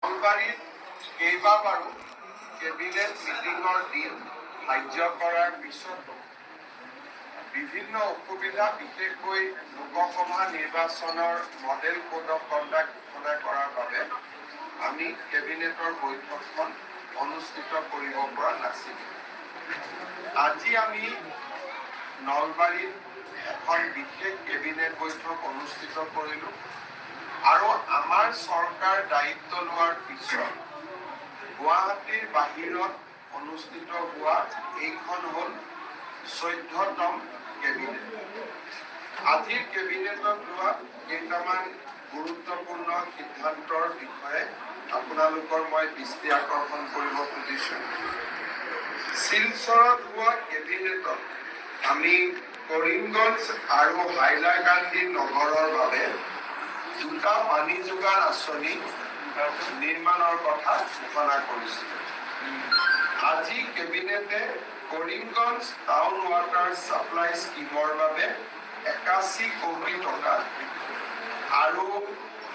নলবাৰীত কেইবাবাৰো কেবিনেট মিটিঙৰ দিন ধাৰ্য কৰাৰ পিছতো বিভিন্ন অসুবিধা, বিশেষকৈ লোকসভা নিৰ্বাচনৰ মডেল কোড অফ কণ্ডাক্ট ঘোষণা কৰাৰ বাবে আমি কেবিনেটৰ বৈঠকখন অনুষ্ঠিত কৰিব পৰা নাছিলোঁ। আজি আমি নলবাৰীত এখন বিশেষ কেবিনেট বৈঠক অনুষ্ঠিত কৰিলোঁ আৰু আমাৰ চৰকাৰ দায়িত্ব লোৱাৰ পিছত গুৱাহাটীৰ বাহিৰত অনুষ্ঠিত হোৱা এইখন হ'ল 14তম কেবিনেট। আজিৰ কেবিনেটত লোৱা কেইটামান গুৰুত্বপূৰ্ণ সিদ্ধান্তৰ বিষয়ে আপোনালোকৰ মই দৃষ্টি আকৰ্ষণ কৰিব খুজিছোঁ। শিলচৰত হোৱা কেবিনেটত আমি কৰিমগঞ্জ আৰু হাইলাকান্দি নগৰৰ বাবে দুটা পানী যোগান আঁচনি নিৰ্মাণৰ কথা ঘোষণা কৰিছিল। আজি কেবিনেটে কৰিমগঞ্জ টাউন ৱাটাৰ ছাপ্লাই স্কিমৰ বাবে 81 কোটি টকা আৰু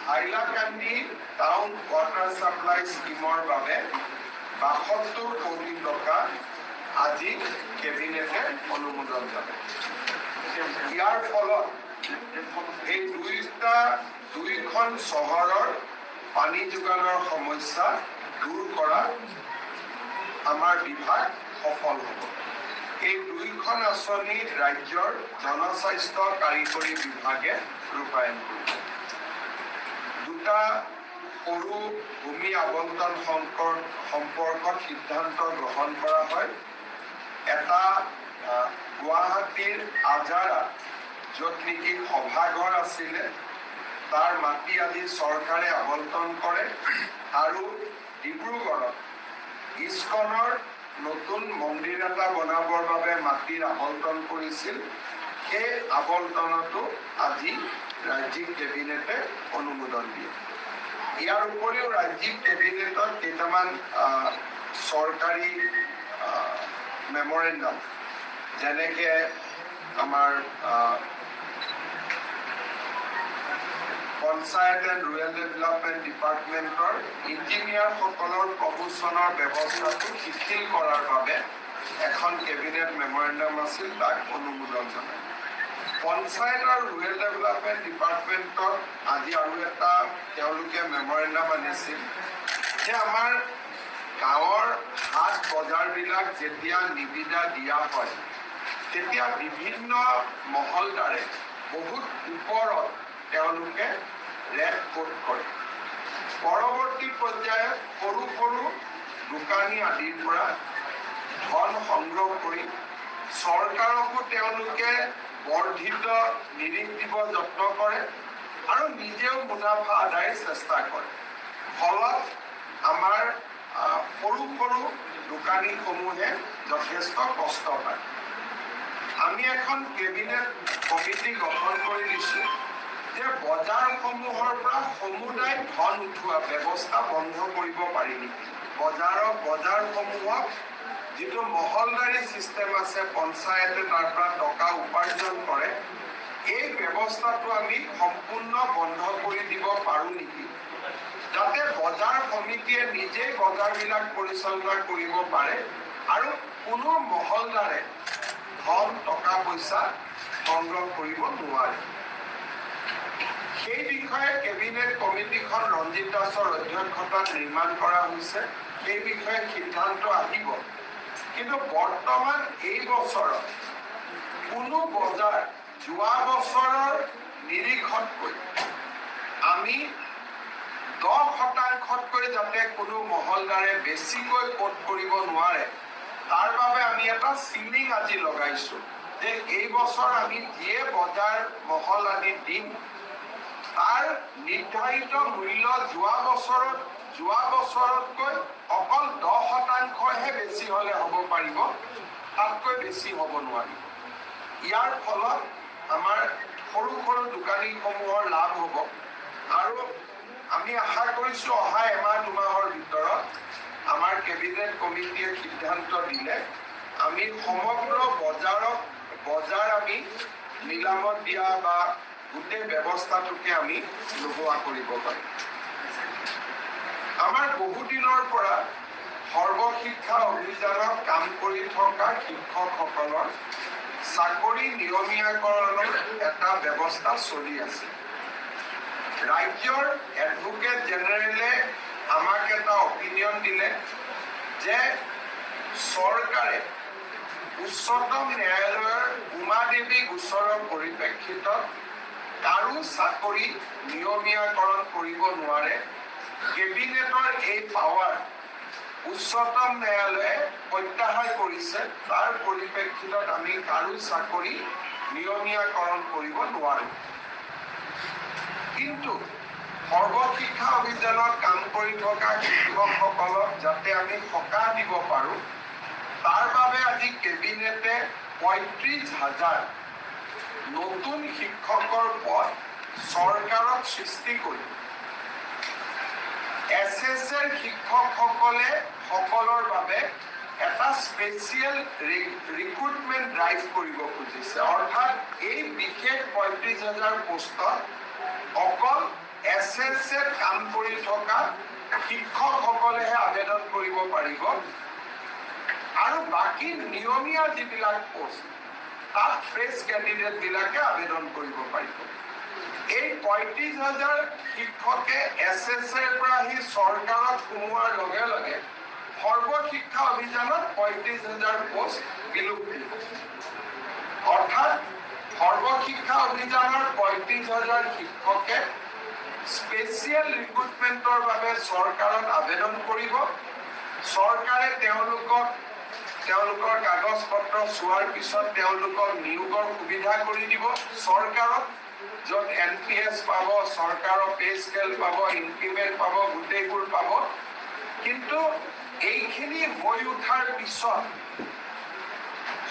হাইলাকান্দি টাউন ৱাটাৰ ছাপ্লাই স্কিমৰ বাবে 72 কোটি টকা আজি কেবিনেটে অনুমোদন জনায়। ইয়াৰ ফলত এই দুইখন চহৰৰ পানী যোগানৰ সমস্যা দূৰ কৰা আমাৰ বিভাগ সফল হ'ব। এই দুইখন আঁচনি ৰাজ্যৰ জনস্বাস্থ্য কাৰিকৰী বিভাগে ৰূপায়ণ কৰিব। দুটা সৰু ভূমি আবণ্টন সম্পৰ্কত সিদ্ধান্ত গ্ৰহণ কৰা হয়। এটা গুৱাহাটীৰ আজাৰা, য'ত নেকি সভাঘৰ আছিলে, তাৰ মাটি আদি চৰকাৰে আবণ্টন কৰে আৰু ডিব্ৰুগড়ত ইস্কনৰ নতুন মন্দিৰ এটা বনাবৰ বাবে মাটিৰ আবণ্টন কৰিছিল। সেই আবণ্টনতো আজি ৰাজ্যিক কেবিনেটে অনুমোদন দিয়ে। ইয়াৰ উপৰিও ৰাজ্যিক কেবিনেটত কেইটামান চৰকাৰী মেমৰেণ্ডাম, যেনেকৈ আমাৰ পঞ্চায়ত এণ্ড ৰুৰেল ডেভেলপমেণ্ট ডিপাৰ্টমেণ্টৰ ইঞ্জিনিয়াৰসকলৰ প্ৰমোচনৰ ব্যৱস্থাটো শিথিল কৰাৰ বাবে এখন কেবিনেট মেমৰেণ্ডাম আছিল, তাক অনুমোদন জনায়। পঞ্চায়ত আৰু ৰুৰেল ডেভেলপমেণ্ট ডিপাৰ্টমেণ্টত আজি আৰু এটা তেওঁলোকে মেমৰেণ্ডাম আনিছিল যে আমাৰ গাঁৱৰ হাট বজাৰবিলাক যেতিয়া নিবিদা দিয়া হয়, তেতিয়া বিভিন্ন মহলদাৰে বহুত ওপৰত তেওঁলোকে ৰেট কোট কৰে। পৰৱৰ্তী পৰ্যায়ত সৰু সৰু দোকানী আদিৰ পৰা ধন সংগ্ৰহ কৰি চৰকাৰকো তেওঁলোকে বৰ্ধিত নিৰিখ দিব যত্ন কৰে আৰু নিজেও মুনাফা আদায়ৰ চেষ্টা কৰে। ফলত আমাৰ সৰু সৰু দোকানীসমূহে যথেষ্ট কষ্ট পায়। আমি এখন কেবিনেট কমিটি গঠন কৰি দিছোঁ যে বজাৰসমূহৰ পৰা সমুদায় ধন উঠোৱা ব্যৱস্থা বন্ধ কৰিব পাৰি নেকি। বজাৰসমূহক যিটো মহলদাৰী ছিষ্টেম আছে, পঞ্চায়তে তাৰ পৰা টকা উপাৰ্জন কৰে, এই ব্যৱস্থাটো আমি সম্পূৰ্ণ বন্ধ কৰি দিব পাৰোঁ নেকি, যাতে বজাৰ সমিতিয়ে নিজেই বজাৰবিলাক পৰিচালনা কৰিব পাৰে আৰু কোনো মহলদাৰে ধন টকা পইচা সংগ্ৰহ কৰিব নোৱাৰে। সেই বিষয়ে কেবিনেট কমিটিখন ৰঞ্জিত দাসৰ অধ্যক্ষতাত নিৰ্মাণ কৰা হৈছে। সেই বিষয়ে সিদ্ধান্ত আহিব। কিন্তু বৰ্তমান এই বছৰত কোনো বজাৰ যোৱা বছৰৰ নিৰিখতকৈ আমি 10% যাতে কোনো মহলদাৰে বেছিকৈ কোট কৰিব নোৱাৰে, তাৰ বাবে আমি এটা চিলিং আজি লগাইছোঁ যে এই বছৰ আমি যিয়ে বজাৰ মহল আদি দিম, তাৰ নিৰ্ধাৰিত মূল্য যোৱা বছৰতকৈ অকল 10%হে বেছি হ'লে হ'ব পাৰিব, তাতকৈ বেছি হ'ব নোৱাৰিব। ইয়াৰ ফলত আমাৰ সৰু সৰু দোকানীসমূহৰ লাভ হ'ব আৰু আমি আশা কৰিছোঁ অহা এমাহ দুমাহৰ ভিতৰত আমাৰ কেবিনেট কমিটিয়ে সিদ্ধান্ত দিলে আমি সমগ্ৰ বজাৰ আমি নিলামত দিয়া বা গোটেই ব্যৱস্থাটোকে আমি নোহোৱা কৰিব পাৰিম। আমাৰ বহুদিনৰ পৰা সৰ্বশিক্ষা অভিযানত কাম কৰি থকা শিক্ষকসকলৰ চাকৰি নিয়মীয়াকৰণৰ এটা ব্যৱস্থা চলি আছে। ৰাজ্যৰ এডভোকেট জেনেৰেলে আমাক এটা অপিনিয়ন দিলে যে চৰকাৰে উচ্চতম ন্যায়ালয়ৰ উমা দেৱী গোচৰৰ পৰিপ্ৰেক্ষিতত কাৰো চাকৰি নিয়মীয়াকৰণ কৰিব নোৱাৰে। কেবিনেটৰ এই পাৱাৰ উচ্চতম ন্যায়ালয়ে প্ৰত্যাহাৰ কৰিছে। তাৰ পৰিপ্ৰেক্ষিতত আমি কাৰো চাকৰি নিয়মীয়াকৰণ কৰিব নোৱাৰোঁ। কিন্তু সৰ্বশিক্ষা অভিযানত কাম কৰি থকা শিক্ষকসকলক যাতে আমি সকাহ দিব পাৰোঁ, তাৰ বাবে আজি কেবিনেটে ৩৫,০০০ নতুন শিক্ষকৰ পদ চৰকাৰত সৃষ্টি কৰি SSR শিক্ষকসকলৰ বাবে এটা স্পেচিয়েল ৰিক্ৰুটমেণ্ট ড্ৰাইভ কৰিব খুজিছে। অৰ্থাৎ এই বিশেষ ৩৫,০০০ পোষ্টত অকল SSR কাম কৰি থকা শিক্ষকসকলেহে আবেদন কৰিব পাৰিব আৰু বাকী নিয়মীয়া যিবিলাক পোষ্ট তাত ফ্ৰেছ কেণ্ডিডেটবিলাকে আবেদন কৰিব পাৰিব। এই ৩৫,০০০ শিক্ষকে SSR পৰা আহি চৰকাৰত সোমোৱাৰ লগে লগে সৰ্বশিক্ষা অভিযানত ৩৫,০০০ পোষ্ট বিলুপ্তি হ'ব। অৰ্থাৎ সৰ্বশিক্ষা অভিযানৰ ৩৫,০০০ শিক্ষকে স্পেচিয়েল ৰিক্ৰুটমেণ্টৰ বাবে চৰকাৰত আবেদন কৰিব। চৰকাৰে তেওঁলোকৰ কাগজ পত্ৰ চোৱাৰ পিছত তেওঁলোকক নিয়োগৰ সুবিধা কৰি দিব। চৰকাৰত য'ত NPS পাব, চৰকাৰৰ পে স্কেল পাব, ইনক্ৰিমেণ্ট পাব, গোটেইবোৰ পাব। কিন্তু এইখিনি হৈ উঠাৰ পিছত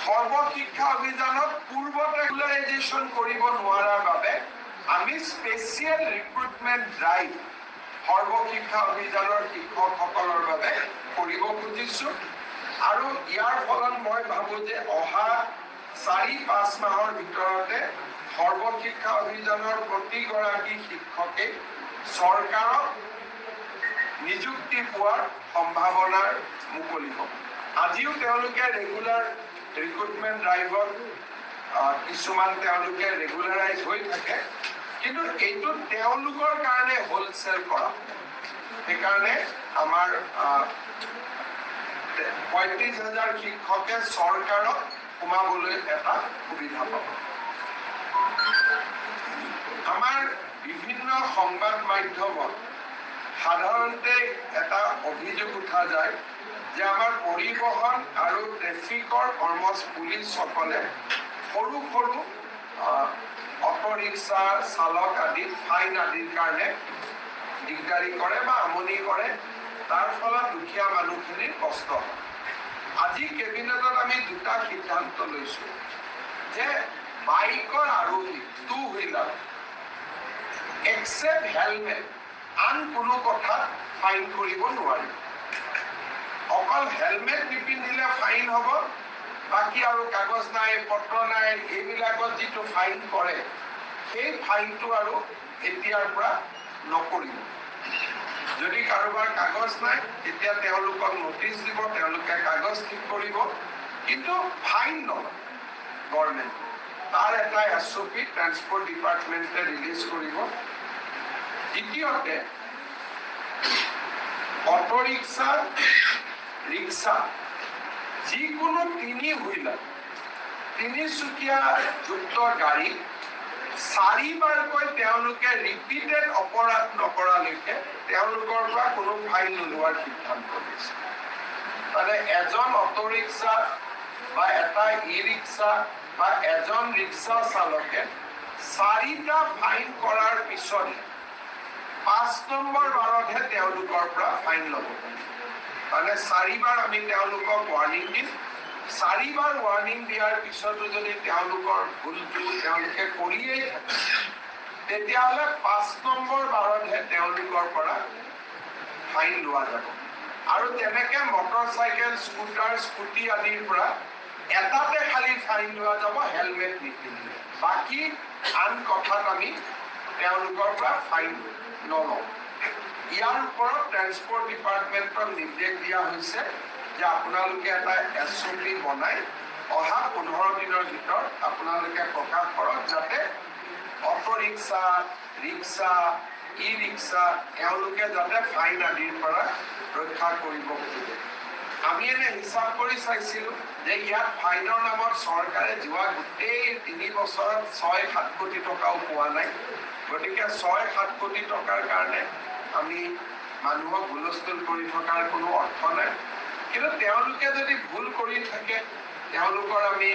সৰ্বশিক্ষা অভিযানত পূৰ্বতে ৰেগুলাৰাইজেশ্যন কৰিব নোৱাৰাৰ বাবে আমি স্পেচিয়েল ৰিক্ৰুটমেণ্ট ড্ৰাইভ সৰ্বশিক্ষা অভিযানৰ শিক্ষকসকলৰ বাবে কৰিব খুজিছোঁ। আৰু ইয়াৰ ফলত মই ভাবোঁ যে অহা ৪-৫ মাহৰ ভিতৰতে সৰ্বশিক্ষা অভিযানৰ প্ৰতিগৰাকী শিক্ষকে চৰকাৰক নিযুক্তি পোৱাৰ সম্ভাৱনাৰ মুকলি হ'ব। আজিও তেওঁলোকে ৰেগুলাৰ ৰিক্ৰুটমেণ্ট ড্ৰাইভত কিছুমান তেওঁলোকে ৰেগুলাৰাইজ হৈ থাকে, কিন্তু এইটো তেওঁলোকৰ কাৰণে হোলচেল কৰা। সেইকাৰণে আমাৰ ৩৫,০০০ শিক্ষকে চৰকাৰক সোমাবলৈ এটা সুবিধা পাব। আমাৰ বিভিন্ন সংবাদ মাধ্যমত সাধাৰণতে এটা অভিযোগ উঠা যায় যে আমাৰ পৰিবহণ আৰু ট্ৰেফিকৰ পুলিচসকলে সৰু সৰু অটো ৰিক্সা চালক আদিত ফাইন আদিৰ কাৰণে দিগদাৰি কৰে বা আমনি কৰে। তাৰ ফলত দুখীয়া মানুহখিনিৰ কষ্ট হয়। আজি কেবিনেটত আমি দুটা সিদ্ধান্ত লৈছোঁ যে বাইকৰ আৰোহী টু হুইলাৰ এক্সেপ্ট হেলমেট আন কোনো কথাত ফাইন কৰিব নোৱাৰি। অকল হেলমেট নিপিন্ধিলে ফাইন হ'ব, বাকী আৰু কাগজ নাই, পত্ৰ নাই, এইবিলাকত যিটো ফাইন কৰে সেই ফাইনটো আৰু এতিয়াৰ পৰা নকৰিব। যদি কাৰোবাৰ কাগজ নাই তেতিয়া তেওঁলোকক নটিচ দিব, তেওঁলোকে কাগজ ঠিক কৰিব, কিন্তু ফাইন নহয় গভৰ্ণমেণ্ট। তাৰ এটা SOP ট্ৰান্সপৰ্ট ডিপাৰ্টমেণ্টে ৰিলিজ কৰিব। দ্বিতীয়তে অটো ৰিক্সা, ৰিক্সা যিকোনো 3 হুইলাৰ, 3চকীয়া যুক্ত গাড়ী 4বাৰকৈ তেওঁলোকে ৰিপিটেড অপৰাধ নকৰালৈকে তেওঁলোকৰ পৰা কোনো ফাইন নোলোৱাৰ সিদ্ধান্ত লৈছে। মানে এজন অটো ৰিক্সা বা এটা ই-ৰিক্সা বা এজন ৰিক্সা চালকে 4টা ফাইন কৰাৰ পিছতহে 5 নম্বৰ বাৰতহে তেওঁলোকৰ পৰা ফাইন ল'ব। মানে 4বাৰ আমি তেওঁলোকক ৱাৰ্ণিং দিম। 4বাৰ ৱাৰ্ণিং দিয়াৰ পিছতো যদি তেওঁলোকৰ ভুলটো তেওঁলোকে কৰিয়েই থাকে, তেতিয়াহ'লে 5 নম্বৰ বাৰতহে তেওঁলোকৰ পৰা ফাইন লোৱা যাব। আৰু তেনেকে মটৰচাইকেল, স্কুটাৰ, স্কুটি আদিৰ পৰা এটাতে খালি ফাইন লোৱা যাব হেলমেট নিপিন্ধিলে। বাকী আন কথাত আমি তেওঁলোকৰ পৰা ফাইন নলওঁ। ইয়াৰ ওপৰত ট্ৰেন্সপৰ্ট ডিপাৰ্টমেণ্টক নিৰ্দেশ দিয়া হৈছে যে আপোনালোকে এটা SOP বনাই অহা 15 দিনৰ ভিতৰত আপোনালোকে প্ৰকাশ কৰক যাতে অটো ৰিক্সা ৰিক্সা ই-ৰিক্সা এওঁলোকে যাতে ফাইন আদিৰ পৰা ৰক্ষা কৰিব খোজে। আমি এনে হিচাপ কৰি চাইছিলোঁ যে ইয়াত ফাইনৰ নামত চৰকাৰে যোৱা গোটেই 3 বছৰত 6-7 কোটি টকাও পোৱা নাই। গতিকে 6-7 কোটি টকাৰ কাৰণে আমি মানুহক হুলস্থুল কৰি থকাৰ কোনো অৰ্থ নাই। কিন্তু তেওঁলোকে যদি ভুল কৰি থাকে তেওঁলোকৰ আমি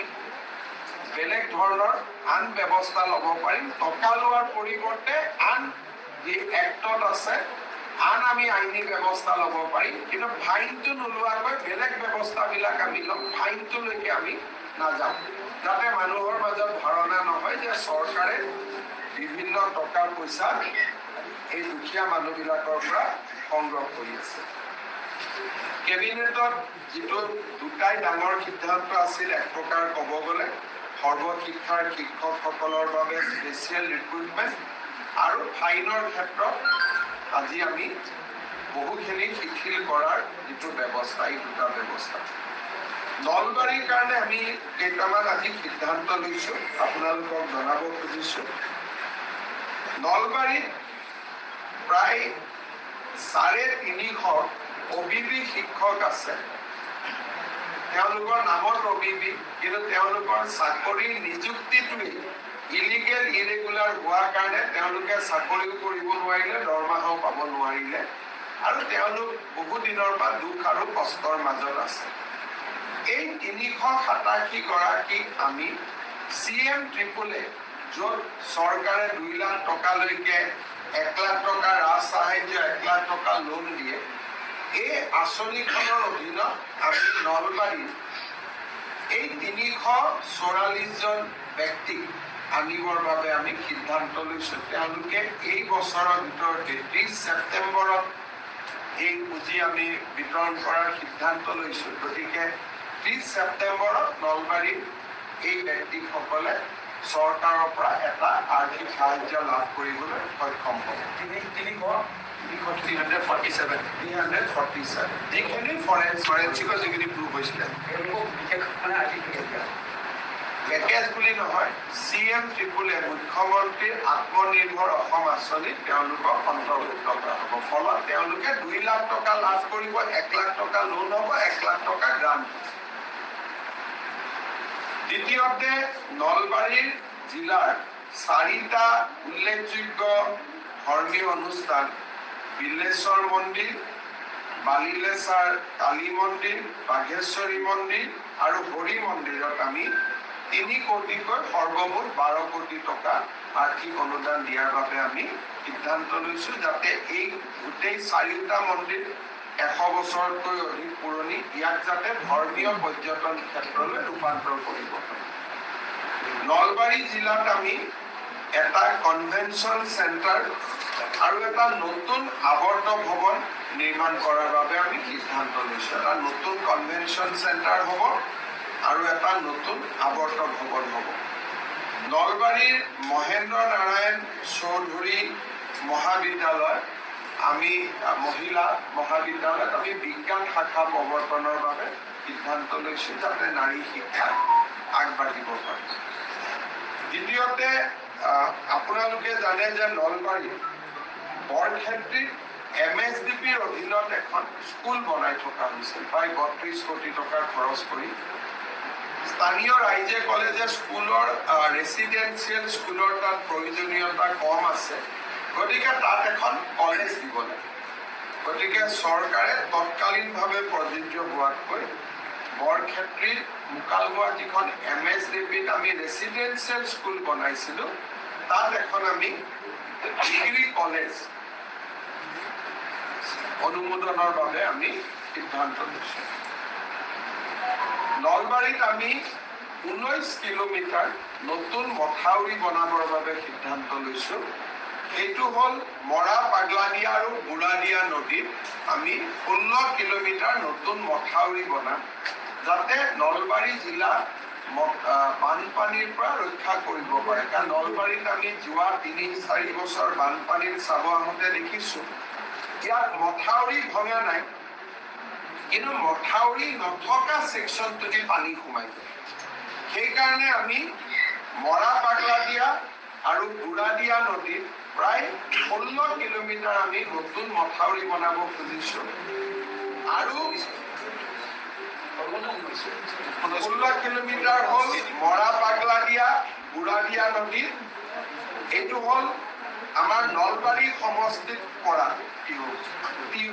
বেলেগ ধৰণৰ আন ব্যৱস্থা ল'ব পাৰিম। টকা লোৱাৰ পৰিৱৰ্তে আন যি এক্টত আছে আন আমি আইনী ব্যৱস্থা ল'ব পাৰিম। কিন্তু ফাইনটো নোলোৱাকৈ বেলেগ ব্যৱস্থাবিলাক আমি ল'ম, ফাইনটোলৈকে আমি নাযাওঁ, যাতে মানুহৰ মাজত ধাৰণা নহয় যে চৰকাৰে বিভিন্ন টকা পইচা এই দুখীয়া মানুহবিলাকৰ পৰা সংগ্ৰহ কৰি আছে। কেবিনেটত যিটো দুটাই ডাঙৰ সিদ্ধান্ত আছিল, এক প্ৰকাৰ ক'ব গ'লে সৰ্বশিক্ষাৰ শিক্ষকসকলৰ বাবে স্পেচিয়েল ৰিক্ৰুটমেণ্ট আৰু ফাইনৰ ক্ষেত্ৰত আজি আমি বহুখিনি শিথিল কৰাৰ যিটো ব্যৱস্থা, এই দুটা ব্যৱস্থা। নলবাৰীৰ কাৰণে আমি কেইটামান আজি সিদ্ধান্ত লৈছোঁ, আপোনালোকক জনাব খুজিছোঁ। নলবাৰীত প্ৰায় 350 OBB শিক্ষক আছে। তেওঁলোকৰ নামত OBB, কিন্তু তেওঁলোকৰ চাকৰিৰ নিযুক্তিটোৱেই ইলিগেল ইৰেগুলাৰ হোৱাৰ কাৰণে তেওঁলোকে চাকৰিও কৰিব নোৱাৰিলে, দৰমহাও পাব নোৱাৰিলে আৰু তেওঁলোক বহুদিনৰ পৰা দুখ আৰু কষ্টৰ মাজত আছে। এই 387 গৰাকীক আমি CM ট্ৰিপলে, য'ত চৰকাৰে 2 লাখ টকালৈকে 1 লাখ টকা ৰাজ সাহায্য, 1 লাখ টকা লোন দিয়ে, এই আঁচনিখনৰ অধীনত আমি নলবাৰীত এই 344জন ব্যক্তিক আনিবৰ বাবে আমি সিদ্ধান্ত লৈছোঁ। তেওঁলোকে এই বছৰৰ ভিতৰতে 30 ছেপ্টেম্বৰত এই পুঁজি আমি বিতৰণ কৰাৰ সিদ্ধান্ত লৈছোঁ। গতিকে 30 ছেপ্টেম্বৰত নলবাৰীৰ এই ব্যক্তিসকলে চৰকাৰৰ পৰা এটা আৰ্থিক সাহায্য লাভ কৰিবলৈ সক্ষম হ'ব। 347 যিখিনি ফৰেন্সিকৰ যিখিনি প্ৰুভ হৈছিলে, পেকেজ বুলি নহয়, CM ট্ৰিপলে মুখ্যমন্ত্ৰীৰ আত্মনিৰ্ভৰ অসম আঁচনিত তেওঁলোকক অন্তৰ্ভুক্ত কৰা হ'ব। ফলত তেওঁলোকে 2 লাখ টকা লাভ কৰিব, 1 লাখ টকা লোন হ'ব, 1 লাখ টকা গ্ৰাণ্ট। দ্বিতীয়তে, নলবাৰীৰ জিলাৰ 4টা উল্লেখযোগ্য ধৰ্মীয় অনুষ্ঠান, বিল্লেশ্বৰ মন্দিৰ, বালিলেচাৰ কালী মন্দিৰ, বাঘেশ্বৰী মন্দিৰ আৰু হৰি মন্দিৰত আমি 3 কোটিকৈ সৰ্বমুঠ 12 কোটি টকা আৰ্থিক অনুদান দিয়াৰ বাবে আমি সিদ্ধান্ত লৈছোঁ, যাতে এই গোটেই 4টা মন্দিৰ 100 বছৰতকৈ অধিক পুৰণি, ইয়াক যাতে ধৰ্মীয় পৰ্যটন ক্ষেত্ৰলৈ ৰূপান্তৰ কৰিব পাৰি। নলবাৰী জিলাত আমি এটা কনভেনশ্যন চেণ্টাৰ আৰু এটা নতুন আৱৰ্ত ভৱন নিৰ্মাণ কৰাৰ বাবে আমি সিদ্ধান্ত লৈছোঁ। এটা নতুন কনভেনশ্যন চেণ্টাৰ হ'ব আৰু এটা নতুন আৱৰ্ত ভৱন হ'ব। নলবাৰীৰ মহেন্দ্ৰ নাৰায়ণ চৌধুৰী মহাবিদ্যালয়, আমি মহিলা মহাবিদ্যালয়ত আমি বিজ্ঞান শাখা প্ৰৱৰ্তনৰ বাবে সিদ্ধান্ত লৈছোঁ, যাতে নাৰী শিক্ষা আগবাঢ়িব পাৰে। দ্বিতীয়তে, আপোনালোকে জানে যে নলবাৰীত বৰক্ষেত্ৰীত MSDPৰ অধীনত এখন স্কুল বনাই থকা হৈছিল, প্ৰায় 32 কোটি টকা খৰচ কৰি। স্থানীয় ৰাইজে ক'লে যে স্কুলৰ ৰেচিডেঞ্চিয়েল স্কুলৰ তাত প্ৰয়োজনীয়তা কম আছে, গতিকে তাত এখন কলেজ দিব লাগে। গতিকে চৰকাৰে তৎকালীনভাৱে প্ৰযোজ্য হোৱাতকৈ বৰক্ষেত্ৰীৰ মুকালমুৱা যিখন MSDPত আমি ৰেচিডেঞ্চিয়েল স্কুল বনাইছিলোঁ, তাত এখন আমি ডিগ্ৰী কলেজ অনুমোদনৰ বাবে আমি সিদ্ধান্ত লৈছোঁ। নলবাৰীত আমি 19 কিলোমিটাৰ নতুন মথাউৰি বনাবৰ বাবে সিদ্ধান্ত লৈছোঁ। সেইটো হ'ল মৰা পাগলাদিয়া আৰু বুঢ়াদিয়া নদীত আমি 16 কিলোমিটাৰ নতুন মথাউৰি বনাম, যাতে নলবাৰী জিলা বানপানীৰ পৰা ৰক্ষা কৰিব পাৰে। কাৰণ নলবাৰীত আমি যোৱা 3-4 বছৰ বানপানীৰ চাব আহোঁতে দেখিছোঁ ইয়াত মথাউৰি ভঙা নাই, কিন্তু মথাউৰি নথকা ছেকশ্যনটোতে পানী সোমাই যায়। সেইকাৰণে আমি মৰা পাগলাদিয়া আৰু বুঢ়াদিয়া নদীত প্ৰায় 16 কিলোমিটাৰ আমি নতুন মথাউৰি বনাব খুজিছোঁ। আৰু 16 কিলোমিটাৰ হ'ল মৰা পাগলাদিয়া বুঢ়াদিয়া নদীত। এইটো হ'ল আমাৰ নলবাৰী সমষ্টিত পৰা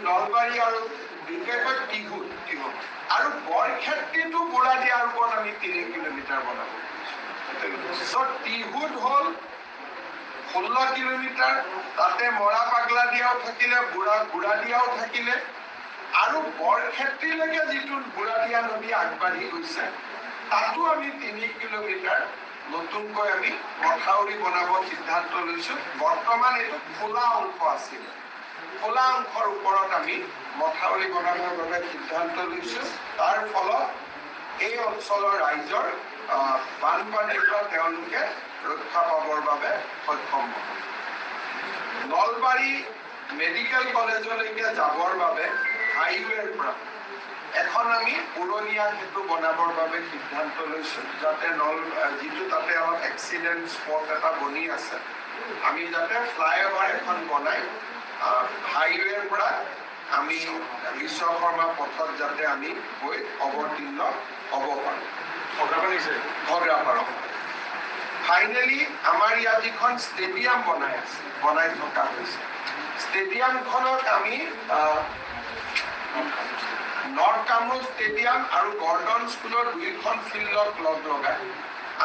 নলবাৰী আৰু বিশেষকৈ টিহু আৰু বৰক্ষেত্ৰীটো বুঢ়াদিয়াৰ ওপৰত আমি 3 কিলোমিটাৰ বনাব খুজিছোঁ। টিহুত হ'ল 16 কিলোমিটাৰ, তাতে মৰা পাগলাদিয়াও থাকিলে বুঢ়াদিয়াও থাকিলে, আৰু বৰক্ষেত্ৰীলৈকে যিটো বুঢ়াদিয়া নদী আগবাঢ়ি গৈছে তাতো আমি 3 কিলোমিটাৰ নতুনকৈ আমি মথাউৰি বনাব সিদ্ধান্ত লৈছোঁ। বৰ্তমান এইটো খোলা অংশ আছিল, খোলা অংশৰ ওপৰত আমি মথাউৰি বনাবৰ বাবে সিদ্ধান্ত লৈছোঁ। তাৰ ফলত এই অঞ্চলৰ ৰাইজৰ বানপানীৰ পৰা তেওঁলোকে ৰক্ষা পাবৰ বাবে সক্ষম হ'ব। নলবাৰী মেডিকেল কলেজলৈকে যাবৰ বাবে হাইৱেৰ পৰা এখন আমি পুৰণীয়া সেতু বনাবৰ বাবে সিদ্ধান্ত লৈছোঁ, যাতে যিটো তাতে অলপ এক্সিডেণ্ট স্পট এটা বনি আছে, আমি যাতে ফ্লাইঅভাৰ এখন বনাই হাইৱেৰ পৰা আমি বিশ্বকৰ্মা পথত যাতে আমি গৈ অৱতীৰ্ণ হ'ব পাৰোঁ। ঘগ্ৰাপাৰ ফাইনেলি আমাৰ ইয়াত যিখন ষ্টেডিয়াম বনাই থকা হৈছে, ষ্টেডিয়ামখনত আমি নৰ্থ কামৰূপ ষ্টেডিয়াম আৰু গৰ্ডন স্কুলৰ 2খন ফিল্ডত লগাই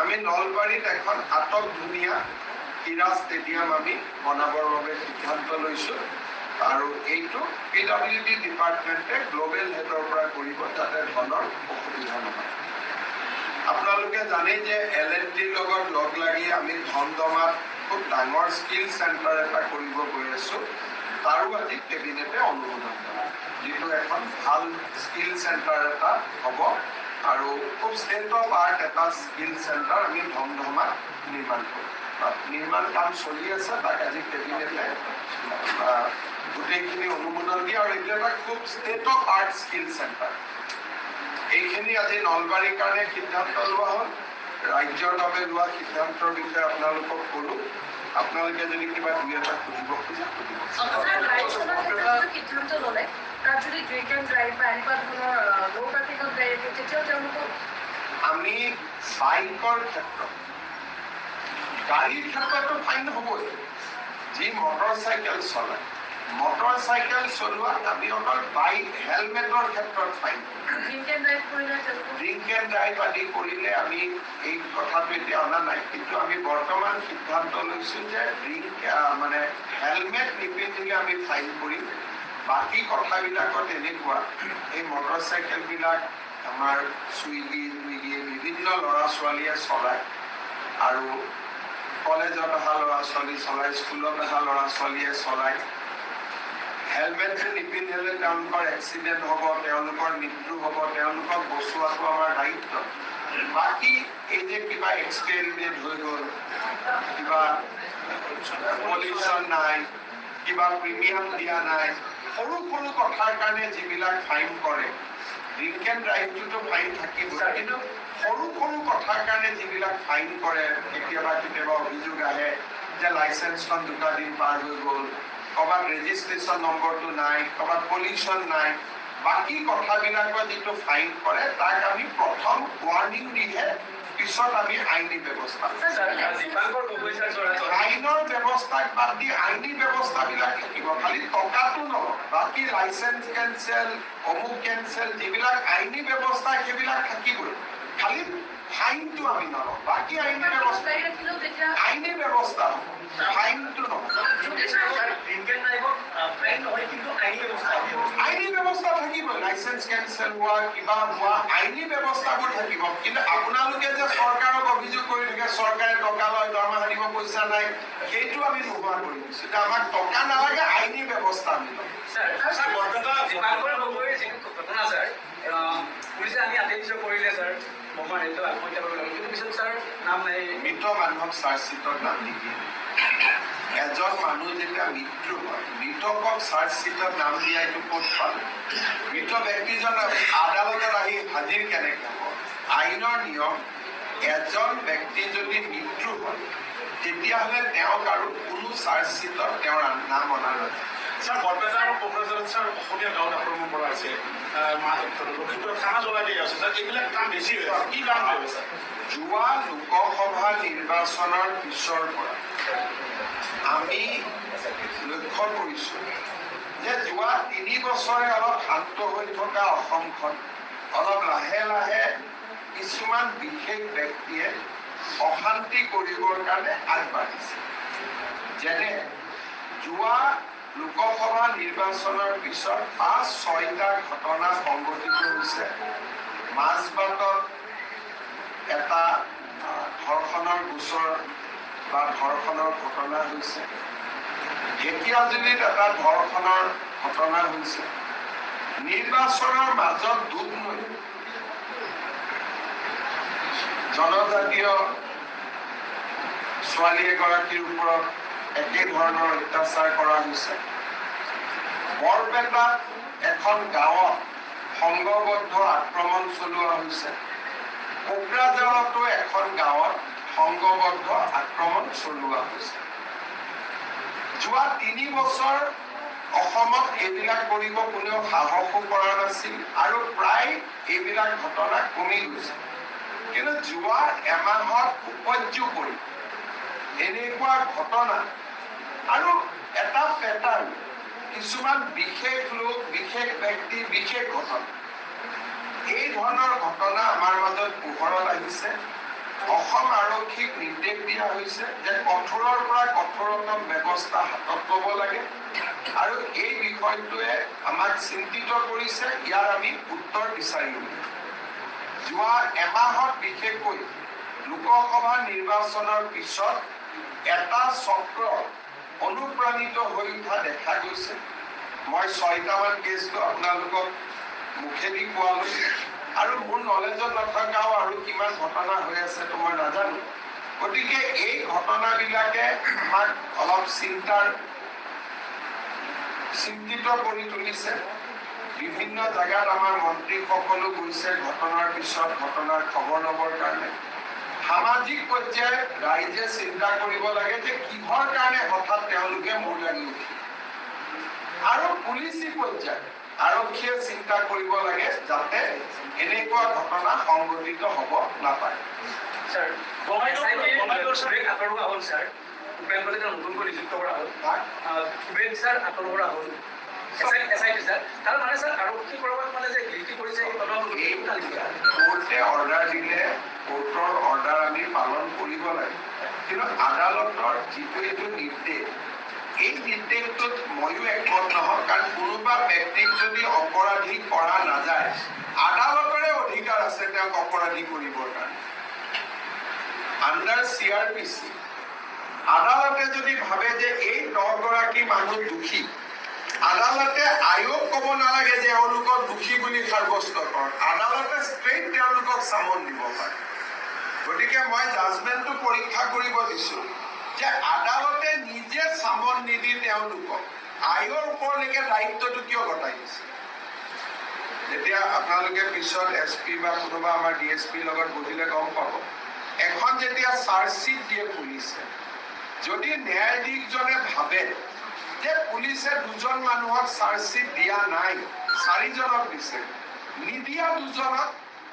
আমি নলবাৰীত এখন আটক ধুনীয়া ক্ৰীড়া ষ্টেডিয়াম আমি বনাবৰ বাবে সিদ্ধান্ত লৈছোঁ। আৰু এইটো PWD ডিপাৰ্টমেণ্টে গ্ল'বেল হেডৰ পৰা কৰিব, যাতে ধনৰ অসুবিধা নহয়। আপোনালোকে জানে যে L&Tৰ লগত লগ লাগি আমি ধমধমাত খুব ডাঙৰ স্কিল চেণ্টাৰ এটা কৰিব গৈ আছোঁ। তাৰো আজি কেবিনেটে অনুমোদন কৰে, যিটো এখন ভাল স্কিল চেণ্টাৰ এটা হ'ব আৰু খুব ষ্টেট অফ আৰ্ট এটা স্কিল চেণ্টাৰ আমি ধমধমাত নিৰ্মাণ কৰিম। নিৰ্মাণ কাম চলি আছে, তাক আজি কেবিনেটে গোটেইখিনি অনুমোদন দিয়ে, আৰু এইটো এটা খুব state of art skill centre. এইখিনি আজি নলবাৰীৰ কাৰণে সিদ্ধান্ত লোৱা হ'ল। ৰাজ্যৰ বাবে লোৱা সিদ্ধান্তৰ বিষয়ে আপোনালোকক ক'লোঁ। আপোনালোকে যদি কিবা 2-এটা সুধিব খোজে সুধিব। আমি বাইকৰ ক্ষেত্ৰত, গাড়ীৰ ক্ষেত্ৰতো ফাইন হ'বই। যি মটৰচাইকেল চলায়, মটৰচাইকেল চলোৱাত আমি অকল বাইক হেলমেটৰ ক্ষেত্ৰত ফাইন ড্ৰিংক এণ্ড ড্ৰাইভ আদি কৰিলে আমি এই কথাটো এতিয়া অনা নাই, কিন্তু আমি বৰ্তমান সিদ্ধান্ত লৈছোঁ যে হেলমেট নিপিন্ধিলে আমি ফাইন কৰিম। বাকী কথাবিলাকত এনেকুৱা, এই মটৰচাইকেলবিলাক আমাৰ চুইগি বিভিন্ন ল'ৰা ছোৱালীয়ে চলায়, আৰু কলেজত অহা ল'ৰা ছোৱালী চলায়, স্কুলত অহা ল'ৰা ছোৱালীয়ে চলায়। হেলমেট নিপিন্ধিলে তেওঁলোকৰ এক্সিডেণ্ট হ'ব, তেওঁলোকৰ মৃত্যু হ'ব, তেওঁলোকক বচোৱাটো আমাৰ দায়িত্ব। বাকী এই যে কিবা এক্সপেৰিমেণ্ট হৈ গ'ল, কিবা পলিউশ্যন নাই, কিবা প্ৰিমিয়াম দিয়া নাই, সৰু সৰু কথাৰ কাৰণে যিবিলাক ফাইন কৰে, ড্ৰিংক এণ্ড ড্ৰাইভটোতো ফাইন থাকিবই, কিন্তু সৰু সৰু কথাৰ কাৰণে যিবিলাক ফাইন কৰে, কেতিয়াবা অভিযোগ আহে যে লাইচেন্সখন 2টা দিন পাৰ হৈ গ'ল, ক'ৰবাত ৰেজিষ্ট্ৰেশ্যন নম্বৰটো নাই, ক'ৰবাত পলিউশ্যন নাই, বাকী কথাবিলাকৰ যিটো ফাইন কৰে তাক আমি প্ৰথম ৱাৰ্ণিং দিহে পিছত আমি আইনী ব্যৱস্থা, আইনৰ ব্যৱস্থাক বাদ দি আইনী ব্যৱস্থাবিলাক থাকিব। খালি টকাটো নহয়, বাকী লাইচেন্স কেঞ্চেল, অমুক কেঞ্চেল, যিবিলাক আইনী ব্যৱস্থা সেইবিলাক থাকিবই। খালি ফাইনটো আমি নলওঁ, বাকী আইনী ব্যৱস্থা ফাইনটো নহয়, আইনী ব্যৱস্থা থাকিবই। লাইচেন্স কেঞ্চেল হোৱা, কিবা হোৱা, আইনী ব্যৱস্থাবোৰ থাকিব। কিন্তু আপোনালোকে যে চৰকাৰক অভিযোগ কৰি থাকে চৰকাৰে টকা লয়, দৰমহা দিব, পইচা নাই, সেইটো আমি নোহোৱা কৰি দিছোঁ। এতিয়া আমাক টকা নালাগে, আইনী ব্যৱস্থা আমি লওঁ। পুলিচে আমি আদেশ কৰিলে ছাৰ, বোমা সেইটো আত্মহত্যা কৰিব লাগে, কিন্তু পিছত ছাৰ নাম নাই, মৃত মানুহক চাৰ্জশ্বিটত নাম নিদিয়ে। এজন মানুহ যেতিয়া মৃত্যু হয়, মৃতকক চাৰ্জশ্বিটত নাম দিয়া এইটো ক'ত পালে? মৃত ব্যক্তিজন আদালতত আহি হাজিৰ কেনেকৈ হ'ব? আইনৰ নিয়ম, এজন ব্যক্তি যদি মৃত্যু হয় তেতিয়াহ'লে তেওঁক আৰু কোনো চাৰ্জশ্বিটত তেওঁৰ নাম অনা নাযায়। স্যাৰ বৰপেটা আৰু কোকৰাঝাৰত স্যাৰ অসমীয়া গাঁৱত আক্ৰমণ কৰা হৈছে, লখিমপুৰত থানা জ্বলাই দিয়া হৈছে, স্যাৰ এইবিলাক কাম বেছি হৈ আছে, কি কাম হৈ আছে? যোৱা লোকসভা নিৰ্বাচনৰ পিছৰ পৰা আমি লক্ষ্য কৰিছোঁ যে যোৱা 3 বছৰে অলপ শান্ত হৈ থকা অসমখন অলপ লাহে লাহে কিছুমান বিশেষ ব্যক্তিয়ে অশান্তি কৰিবৰ কাৰণে আগবাঢ়িছে। যেনে যোৱা লোকসভা নিৰ্বাচনৰ পিছত 5-6টা ঘটনা সংঘটিত হৈছে। মাজবাটত এটা ধৰ্ষণৰ গোচৰ বা ধৰ্ষণৰ ঘটনা হৈছে, ঢেকীয়াজুলিত এটা ধৰ্ষণৰ ঘটনা হৈছে। নিৰ্বাচনৰ মাজত দুধ নৈ জনজাতীয় ছোৱালী এগৰাকীৰ ওপৰত একে ধৰণৰ অত্যাচাৰ কৰা হৈছে। বৰপেটাত এখন গাঁৱত সংঘবদ্ধ আক্ৰমণ চলোৱা হৈছে। কোকৰাঝাৰতো এখন গাঁৱত সংঘবদ্ধ আক্ৰমণ চলোৱা হৈছে। যোৱা 3 বছৰ অসমত এইবিলাক কৰিব কোনেও সাহসো কৰা নাছিল আৰু প্ৰায় এইবিলাক ঘটনা কমি গৈছে। কিন্তু যোৱা এমাহত উপৰ্যু কৰি এনেকুৱা ঘটনা আৰু এটা পেটাৰ্ণ, কিছুমান বিশেষ লোক, বিশেষ ব্যক্তি, বিশেষ ঘটনা, এই ধৰণৰ ঘটনা আমাৰ মাজত পোহৰত আহিছে। অসম আৰক্ষীক নিৰ্দেশ দিয়া হৈছে যে কঠোৰৰ পৰা কঠোৰতম ব্যৱস্থা হাতত ল'ব লাগে আৰু এই বিষয়টোৱে আমাক চিন্তিত কৰিছে। ইয়াৰ আমি উত্তৰ বিচাৰিম। যোৱা এমাহত বিশেষকৈ লোকসভা নিৰ্বাচনৰ পিছত এটা চক্ৰ অনুপ্ৰাণিত হৈ উঠা দেখা গৈছে। মই 6টামান কেছটো আপোনালোকক মুখেদি কোৱালো আৰু মোৰ নলেজত নথকাও আৰু কিমান ঘটনা হৈ আছে তো মই নাজানো। গতিকে এই ঘটনাবিলাকে আমাক অলপ চিন্তিত কৰি তুলিছে। বিভিন্ন জেগাত আমাৰ মন্ত্ৰীসকলো গৈছে ঘটনাৰ পিছত ঘটনাৰ খবৰ ল'বৰ কাৰণে। সামাজিক পৰ্যায়ত ৰাইজে চিন্তা কৰিব লাগে যে কিহৰ কাৰণে হঠাৎ তেওঁলোকে মূৰ লাগি উঠিল, আৰু পুলিচি পৰ্যায়ত আৰক্ষীয়ে চিন্তা কৰিব লাগে যাতে এনেকুৱা ঘটনা সংঘটিত হ'ব নাপায়। স্যাৰ আঁতৰোৱা হ'ল স্যাৰ, ভূপেন কলিতা নতুনকৈ নিযুক্ত কৰা হ'ল, ভূপেন স্যাৰ আঁতৰোৱা হ'ল SIT স্যাৰ। তাৰ মানে স্যাৰ আৰক্ষী কৰবাত মানে যে গিল্টি কৰিছে এই কোৰ্টে অৰ্ডাৰ দিলে কোৰ্টৰ অৰ্ডাৰ আমি পালন কৰিব লাগে। কিন্তু আদালতৰ যিটো এইটো নিৰ্দেশ, এই নিৰ্দেশটোত ময়ো একমত নহয়। কাৰণ কোনোবা ব্যক্তিক যদি অপৰাধী কৰা নাযায়, আদালতৰে অধিকাৰ আছে তেওঁক অপৰাধী কৰিবৰ কাৰণে। আণ্ডাৰ CRPC আদালতে যদি ভাবে যে এই 10গৰাকী মানুহ দোষী, আদালতে আয়োগ ক'ব নালাগে যে এওঁলোকক দোষী বুলি সাব্যস্ত কৰক, আদালতে ষ্ট্ৰেইট তেওঁলোকক চামন দিব পাৰে। গতিকে মই জাজমেণ্টটো পৰীক্ষা কৰিব দিছোঁ যে আদালতে নিজে চামন নিদি তেওঁলোকক আয়োগৰ ওপৰলৈকে দায়িত্বটো কিয় গতাই দিছে। যেতিয়া আপোনালোকে পিছত SP বা কোনোবা আমাৰ DSPৰ লগত বহিলে গম পাব, এখন যেতিয়া চাৰ্জশ্বিট দিয়ে পুলিচে, যদি ন্যায়াধীশজনে ভাবে যে পুলিচে 2জন মানুহক চাৰ্জশ্বিট দিয়া নাই, 4জনক দিছে, নিদিয়া 2জনক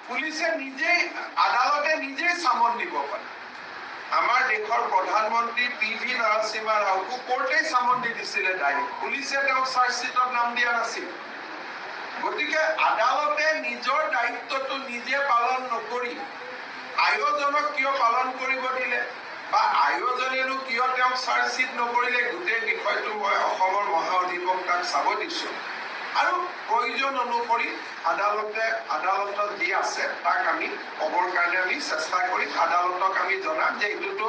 পুলিচে নিজেই আদালতে নিজেই চামন দিব পাৰে। আমাৰ দেশৰ প্ৰধানমন্ত্ৰী PV নৰসিম্হা ৰাওকো কোৰ্টেই চামন দি দিছিলে ডাইৰেক্ট, পুলিচে তেওঁক চাৰ্জশ্বিটত নাম দিয়া নাছিল। গতিকে আদালতে নিজৰ দায়িত্বটো নিজে পালন নকৰি আয়োজনক কিয় পালন কৰিব দিলে বা আয়োজনেনো কিয় তেওঁক চাৰ্জশ্বিট নকৰিলে, গোটেই বিষয়টো মই অসমৰ মহা অধিবক্তাক চাব দিছোঁ। আৰু প্ৰয়োজন অনুসৰি আদালতত যি আছে তাক আমি ক'বৰ কাৰণে আমি চেষ্টা কৰিম। আদালতক আমি জনাম যে এইটোতো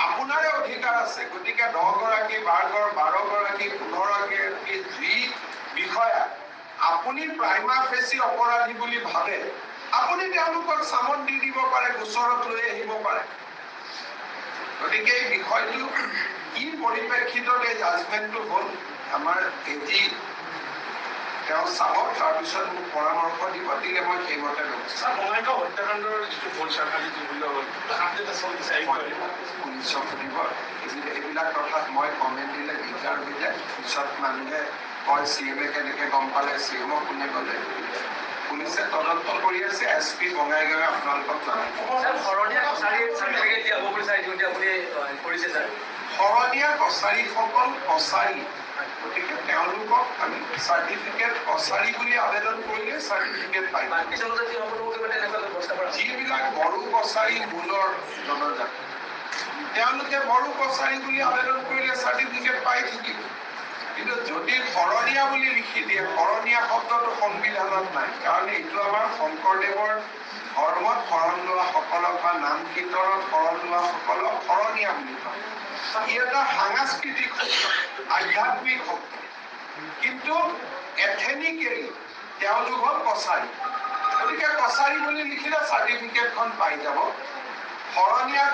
আপোনাৰে অধিকাৰ আছে। গতিকে 10গৰাকী 12গৰাকী 15গৰাকী যি বিষয়া আপুনি প্ৰাইমা ফেচি অপৰাধী বুলি ভাবে, আপুনি তেওঁলোকক চামন দি দিব পাৰে, গোচৰত লৈ আহিব পাৰে। গতিকে এই বিষয়টো ই পৰিপ্ৰেক্ষিতত এই জাজমেণ্টটো হ'ল আমাৰ এজি তেওঁ চাব, তাৰপিছত মোক পৰামৰ্শ দিলে মই সেইমতে ব্যৱস্থা স্যাৰ বঙাইগাঁও হত্যাকাণ্ডৰ যিটো হ'ল স্যাৰ কালি যি মূল্য হ'ল আপডেট আছে পুলিচক সুধিব। এইবিলাক কথাত মই কমেণ্ট দিলে দিগদাৰ হৈ যায়। পিছত মানুহে কয় CM কেনেকৈ গম পালে, CMক কোনে ক'লে। পুলিচে তদন্ত কৰি আছে, SP বঙাইগাঁৱে আপোনালোকক জনাই। স্যাৰ শৰণীয়া কছাৰীৰ চাৰ্টিফিকেট দিয়াব বুলি চাই ইতিমধ্যে আপুনি কৰিছে স্যাৰ। শৰণীয়া কছাৰীসকল কছাৰী, গতিকে তেওঁলোকক আমি চাৰ্টিফিকেট কছাৰী বুলি আবেদন কৰিলে চাৰ্টিফিকেট পাই। বাকী জনজাতি সকলোকে মানে এনেকুৱা ব্যৱস্থা কৰা হয়। যিবিলাক বড়ো কছাৰী মূলৰ জনজাতি, তেওঁলোকে বড়ো কছাৰী বুলি আবেদন কৰিলে চাৰ্টিফিকেট পাই থাকিব। কিন্তু যদি শৰণীয়া বুলি লিখি দিয়ে, শৰণীয়া শব্দটো সংবিধানত নাই, কাৰণ এইটো আমাৰ শংকৰদেৱৰ ধৰ্মত শৰণ লোৱাসকলক বা নাম কীৰ্তনত শৰণ লোৱাসকলক শৰণীয়া বুলি কয়। ই এটা সাংস্কৃতিক শব্দ, আধ্যাত্মিক শব্দ, কিন্তু এথেনিকেলি তেওঁলোক হ'ল কছাৰী। গতিকে কছাৰী বুলি লিখিলে চাৰ্টিফিকেটখন পাই যাব। শৰণীয়া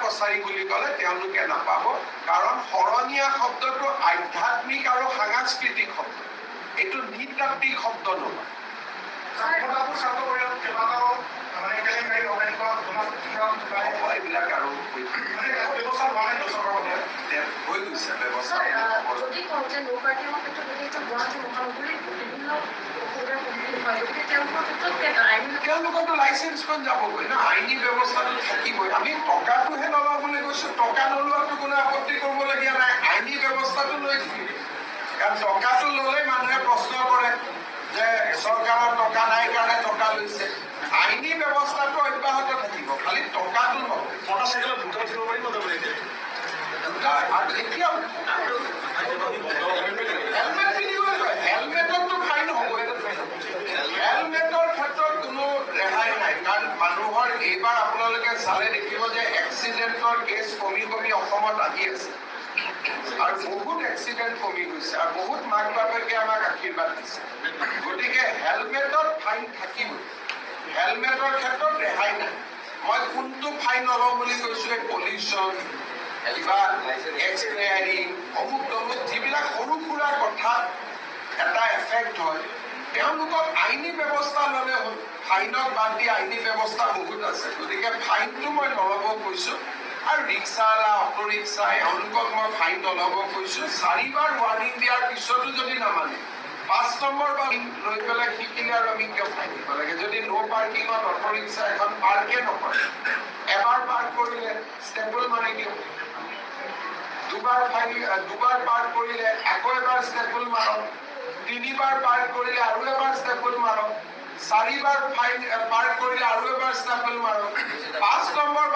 কছাৰী বুলি ক'লে তেওঁলোকে নাপাব, কাৰণ শৰণীয়া শব্দটো আধ্যাত্মিক আৰু সাংস্কৃতিক শব্দ, এইটো নৃতাত্ত্বিক শব্দ নহয়। এইবিলাক আৰু হৈ গৈছে ব্যৱস্থা। যদি কওঁ যে নো পাৰ্কিঙৰ ক্ষেত্ৰত যদি এইটো গুৱাহাটী মহানগৰীৰ বিভিন্ন অসুবিধাৰ সন্মুখীন হয়, গতিকে তেওঁলোকৰ ক্ষেত্ৰত তেওঁলোকৰতো লাইচেঞ্চখন যাবগৈ না, আইনী ব্যৱস্থাটো থাকিবই। আমি টকাটোহে নলওঁ বুলি কৈছোঁ, টকা নোলোৱাটো কোনো আপত্তি কৰিবলগীয়া নাই, আইনী ব্যৱস্থাটো লৈ থাকিব। কাৰণ টকাটো ল'লে মানুহে প্ৰশ্ন কৰে যে চৰকাৰৰ টকা নাই কাৰণে টকা লৈছে। আইনী ব্যৱস্থাটো অব্যাহত থাকিব, খালি টকাটো নলয়। মটৰচাইকেলত দুটা উঠিব পাৰিব তাৰমানে এতিয়া এতিয়াও হেলমেট পিন্ধিবই কয়, হেলমেটতো ফাইন হ'বই। হেলমেটৰ ক্ষেত্ৰত কোনো ৰেহাই নাই, কাৰণ মানুহৰ এইবাৰ আপোনালোকে চালে দেখিব যে এক্সিডেণ্টৰ কেছ কমি কমি অসমত আহি আছে, আৰু বহুত এক্সিডেণ্ট কমি গৈছে, আৰু বহুত মাক বাপেকে আমাক আশীৰ্বাদ দিছে। গতিকে হেলমেটত ফাইন থাকিবই, হেলমেটৰ ক্ষেত্ৰত ৰেহাই নাই। মই কোনটো ফাইন নলওঁ বুলি কৈছোঁ, এই পলিউশ্যন, কিবা এক্সপায়াৰী, অমুক তমুক যিবিলাক সৰু সুৰা কথাত এটা এফেক্ট হয়, তেওঁলোকক আইনী ব্যৱস্থা ল'লে হ'ল। ফাইনক বাদ দি আইনী ব্যৱস্থা বহুত আছে, গতিকে ফাইনটো মই নল'ব কৈছোঁ। আৰু ৰিক্সাৱালা, অটো ৰিক্সা, এওঁলোকক মই ফাইন নল'ব কৈছোঁ। 4বাৰ ৱাৰ্ণিং দিয়াৰ পিছতো যদি নামানে, 5 নম্বৰ বা লৈ পেলাই শিকিলে আৰু আমি কিয় ফাইন দিব লাগে? যদি নো পাৰ্কিঙত অটো ৰিক্সা এখন পাৰ্কে নকৰে, এবাৰ পাৰ্ক কৰিলে ষ্টেম্পল মাৰি দিওঁ, দুবাৰ পাৰ্ক কৰিলে আকৌ এবাৰ ষ্টেম্পল মাৰক, 3বাৰ পাৰ্ক কৰিলে আৰু এবাৰ ষ্টেম্পল মাৰক, 4বাৰ পাৰ্ক কৰিলে আৰু এবাৰ ষ্টেম্পল মাৰক। 5 নম্বৰ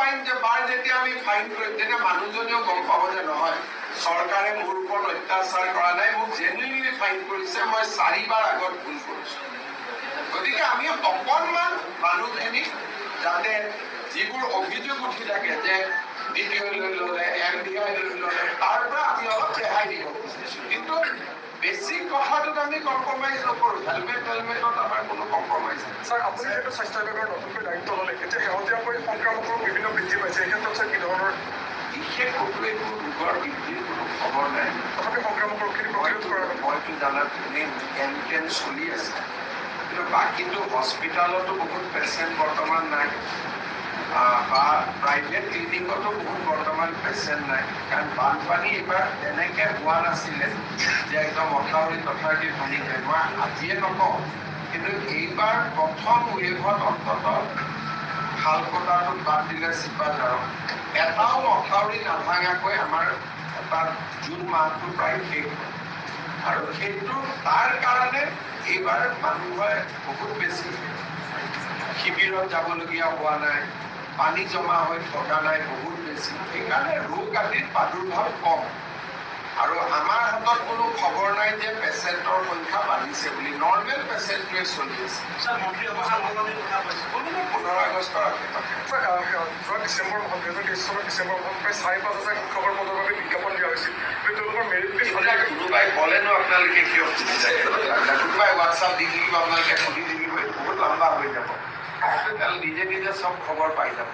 বাৰ যেতিয়া আমি ফাইন কৰিম, তেতিয়া মানুহজনেও গম পাব যে নহয়, চৰকাৰে মোৰ ওপৰত অত্যাচাৰ কৰা নাই, মোক জেনুইনলি ফাইন কৰিছে, মই 4বাৰ আগত ভুল কৰিছোঁ। গতিকে আমি অকণমান মানুহখিনিক যাতে যিবোৰ অভিযোগ উঠি থাকে যে DTI লৈ ল'লে, MDI লৈ ল'লে, তাৰ পৰা আমি অলপ ৰেহাই দিব খুজিছোঁ। কিন্তু বেছিক কথাটোত আমি কম্প্ৰমাইজ নকৰোঁ। হেলমেটত আমাৰ কোনো কম্প্ৰমাইজ নাই। স্যাৰ, আপুনি যিহেতু স্বাস্থ্য বিভাগৰ নতুনকৈ দায়িত্ব ল'লে, এতিয়া শেহতীয়াকৈ সংক্ৰামক ৰোগ বিভিন্ন বৃদ্ধি পাইছে, এই ক্ষেত্ৰত স্যাৰ কি ধৰণৰ বিশেষ ক'তো একো ৰোগৰ বৃদ্ধিৰ কোনো খবৰ নাই। তথাপি সংক্ৰামক ৰোগখিনি প্ৰতিৰোধ কৰাৰ মইতো জানাত এনেই কেম্পেইন চলি আছে, কিন্তু বাকীটো হস্পিটেলতো বহুত পেচেণ্ট বৰ্তমান নাই, বা প্ৰাইভেট ক্লিনিকতো বহুত বৰ্তমান পেচেণ্ট নাই, কাৰণ বানপানী এইবাৰ তেনেকৈ হোৱা নাছিলে যে একদম মথাউৰি ভাঙি যায়। মই আজিয়ে নকওঁ, কিন্তু এইবাৰ প্ৰথম ৱেভত অন্ততঃ শালকটাটোত বাদ দিলে চিপাঝাৰক এটাও মথাউৰি নাভাঙাকৈ আমাৰ এটা জুন মাহটো প্ৰায় শেষ হ'ল। আৰু সেইটো তাৰ কাৰণে এইবাৰ মানুহে বহুত বেছি শিবিৰত যাবলগীয়া হোৱা নাই, পানী জমা হৈ থকা নাই বহুত বেছি, সেইকাৰণে ৰোগ আদিৰ প্ৰাদুৰ্ভাৱ কম। আৰু আমাৰ হাতত কোনো খবৰ নাই যে পেচেণ্টৰ সংখ্যা বাঢ়িছে বুলি, নৰ্মেল পেচেণ্টটোৱে চলি আছে। স্যাৰ মন্ত্ৰী অৱসান সলনিৰ কথা কৈছে 15 আগষ্টৰ আশে-পাশে। যোৱা ডিচেম্বৰ মাহত 2023 চনৰ ডিচেম্বৰ মাহত প্ৰায় 4-5 হাজাৰ শিক্ষকৰ পদৰ বাবে বিজ্ঞাপন দিয়া হৈছিল, কিন্তু তেওঁলোকৰ মেৰিট লিষ্ট কোনোবাই ক'লেনো আপোনালোকে কিয় সুধি যায়? কোনোবাই হোৱাটছআপ দি থাকিব, আপোনালোকে সুধি থাকিব, বহুত লম্বা হৈ যাব। নিজে নিজে চব খবৰ পাই যাব।